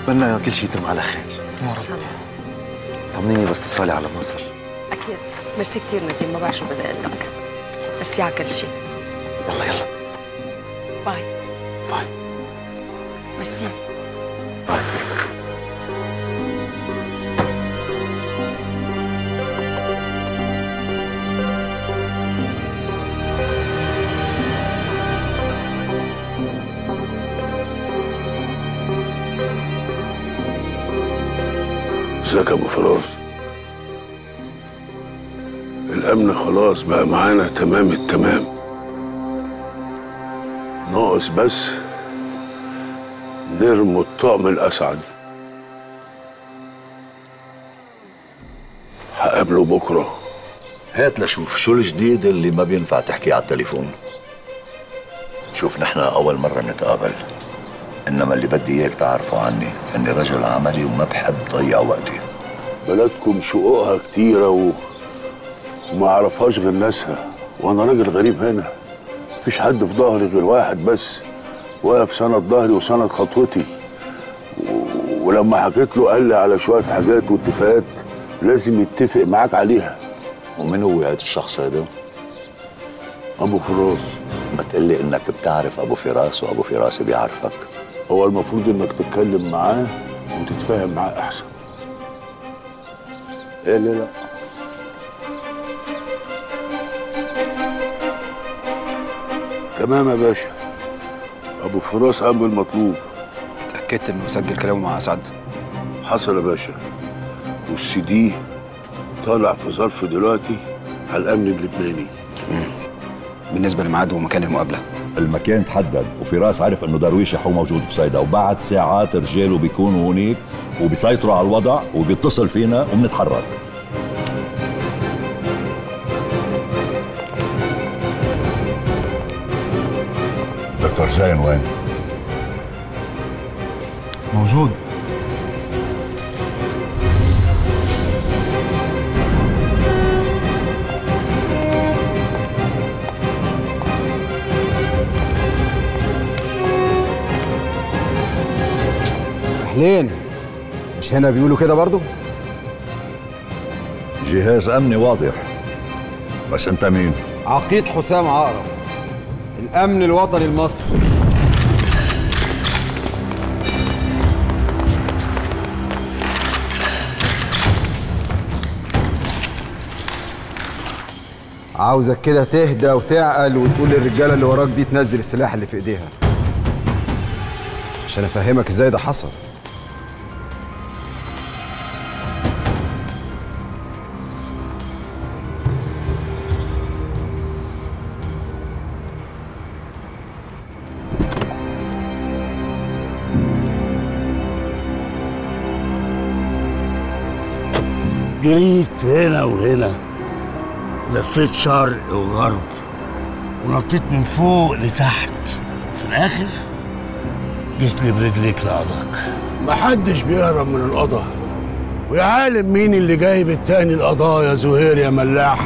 بتمنى كل شيء يتم على خير. يا رب. طمنيني بس توصلي على مصر. اكيد. ميرسي كثير نديم، ما بعرف شو بدي اقول لك. ميرسي على كل شيء. يلا يلا. باي. باي. ميرسي. باي. ازيك يا ابو فراس؟ الامن خلاص بقى معانا تمام التمام، ناقص بس نرموا الطقم الاسعد. هقابله بكره. هات لشوف شو الجديد اللي ما بينفع تحكي على التليفون. شوف نحن اول مره نتقابل، انما اللي بدي اياك تعرفه عني اني رجل عملي وما بحب ضيع وقتي. بلدكم شقوقها كتيره وما اعرفهاش غير ناسها، وانا راجل غريب هنا، مفيش حد في ظهري غير واحد بس واقف سند ظهري وسند خطوتي. ولما حكيت له قال لي على شويه حاجات واتفاقات لازم يتفق معاك عليها. ومن هو هذا الشخص هذا؟ ابو فراس. ما تقلي انك بتعرف ابو فراس وابو فراس بيعرفك. هو المفروض انك تتكلم معاه وتتفاهم معاه احسن. ايه لا تمام يا باشا، ابو فراس قام بالمطلوب. اتاكدت انه سجل كلامه مع اسعد؟ حصل يا باشا، والسي دي طالع في ظرف دلوقتي على الامن اللبناني. بالنسبه لميعاد ومكان المقابله؟ المكان تحدد، وفراس عرف انه درويش يحو موجود بصيدا، وبعد ساعات رجاله بيكونوا هونيك وبيسيطروا على الوضع وبيتصل فينا وبنتحرك. دكتور جاين وين؟ موجود. أهلين، مش هنا بيقولوا كده برضو؟ جهاز أمني واضح، بس أنت مين؟ عقيد حسام عقرب، الأمن الوطني المصري. عاوزك كده تهدى وتعقل وتقول للرجالة اللي وراك دي تنزل السلاح اللي في إيديها عشان أفهمك إزاي ده حصل. جريت هنا وهنا، لفيت شرق وغرب، ونطيت من فوق لتحت، في الآخر جيت لي برجليك لقضاك. محدش بيهرب من القضا، ويا عالم مين اللي جايب التاني القضاء يا زهير يا ملاح.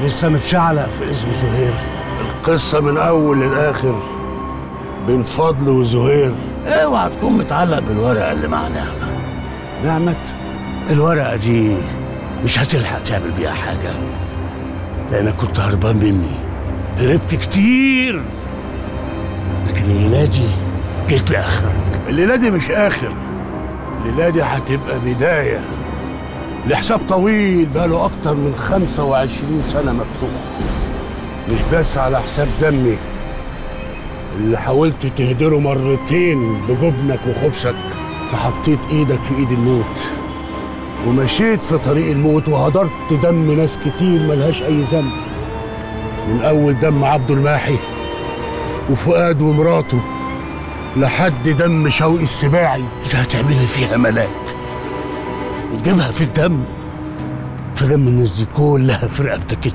لسه متشعلق في اسم زهير. القصة من أول للآخر بين فضل وزهير. اوعى تكون متعلق بالورقة اللي مع نعمة. نعمة الورقة دي مش هتلحق تعمل بيها حاجة، لأنك كنت هربان مني، هربت كتير، لكن الليلة دي جيت لآخرك. الليلة دي مش آخر، الليلة دي هتبقى بداية لحساب طويل بقاله أكتر من 25 سنة مفتوح، مش بس على حساب دمي اللي حاولت تهدره مرتين بجبنك وخبثك. حطيت ايدك في ايد الموت ومشيت في طريق الموت وهدرت دم ناس كتير ملهاش اي ذنب، من اول دم عبده الماحي وفؤاد ومراته لحد دم شوقي السباعي. إذا هتعمل لي فيها ملاك وتجيبها في الدم، في دم الناس دي كلها في رقبتك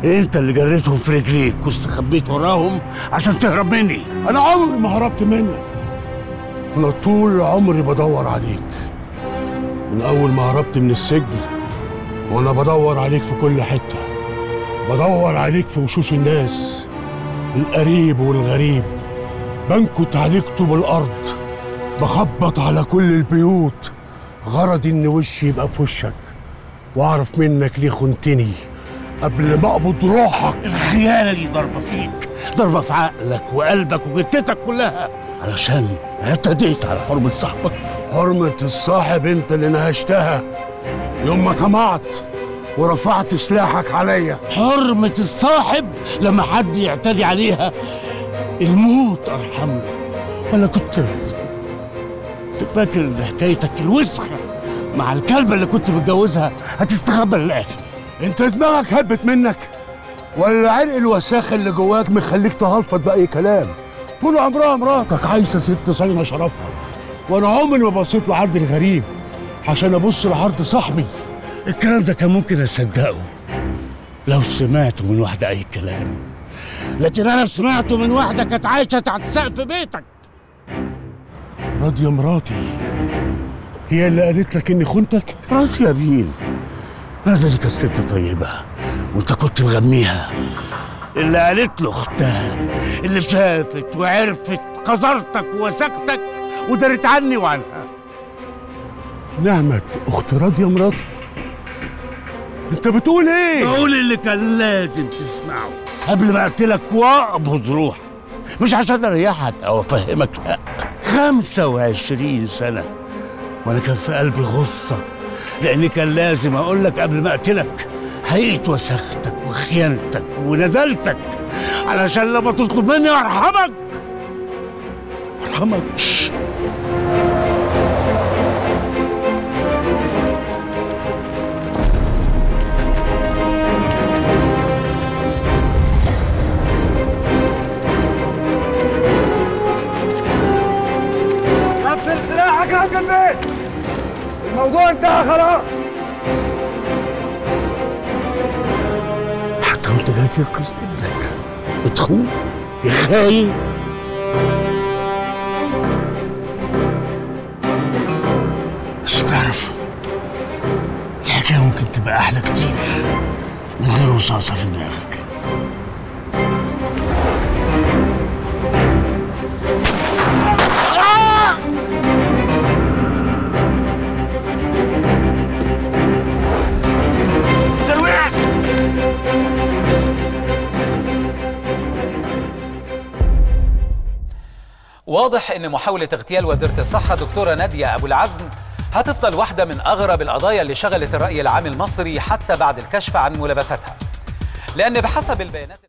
انت اللي جريتهم في رجليك واستخبيت وراهم عشان تهرب مني. انا عمري ما هربت منك، انا طول عمري بدور عليك، من اول ما هربت من السجن وانا بدور عليك في كل حته، بدور عليك في وشوش الناس، القريب والغريب، بنكت عليك طوب الارض بخبط على كل البيوت، غرضي ان وشي يبقى في وشك واعرف منك ليه خنتني قبل ما اقبض روحك. الخيانة دي ضربة فيك، ضربة في عقلك وقلبك وجتتك كلها، علشان اعتديت على حرمة صاحبك. حرمة الصاحب انت اللي نهشتها يوم ما طمعت ورفعت سلاحك عليا. حرمة الصاحب لما حد يعتدي عليها الموت أرحم له. ولا كنت فاكر ان حكايتك الوسخة مع الكلبة اللي كنت متجوزها هتستخبى للآخر؟ انت دماغك هبت منك ولا عرق الوساخة اللي جواك مخليك تهلفط بأي كلام؟ طول عمرها مراتك عايزة ست صاينة شرفها، وانا عمري ما بصيت لعرض الغريب عشان ابص لعرض صاحبي. الكلام ده كان ممكن اصدقه لو سمعته من واحدة اي كلام، لكن انا سمعته من واحدة كانت عايشة تحت سقف بيتك. راضية مراتي هي اللي قالت لك اني خنتك؟ راضية مين؟ راضية دي كانت ست طيبة وانت كنت مغميها. اللي قالت له اختها اللي شافت وعرفت قذرتك ووسختك ودارت عني وعنها. نعمت اخت راضية مراتي؟ انت بتقول ايه؟ بقول اللي كان لازم تسمعه قبل ما اقتلك واقبض روحك، مش عشان اريحك او افهمك، لا. 25 سنة وانا كان في قلبي غصة، لاني كان لازم اقول لك قبل ما اقتلك حقيقة وسختك وخيانتك ونزلتك، علشان لما تطلب مني ارحمك ارحمكش. قفل سلاحك يا البيت، الموضوع انتهى خلاص. حتى وانت جاي تنقذ ابنك بتخون يا خاين. بس تعرف الحكايه ممكن تبقى احلى كتير من غير رصاصه في دماغك. واضح ان محاولة اغتيال وزيرة الصحة دكتورة نادية ابو العزم هتفضل واحدة من اغرب القضايا اللي شغلت الرأي العام المصري حتى بعد الكشف عن ملابساتها، لان بحسب البيانات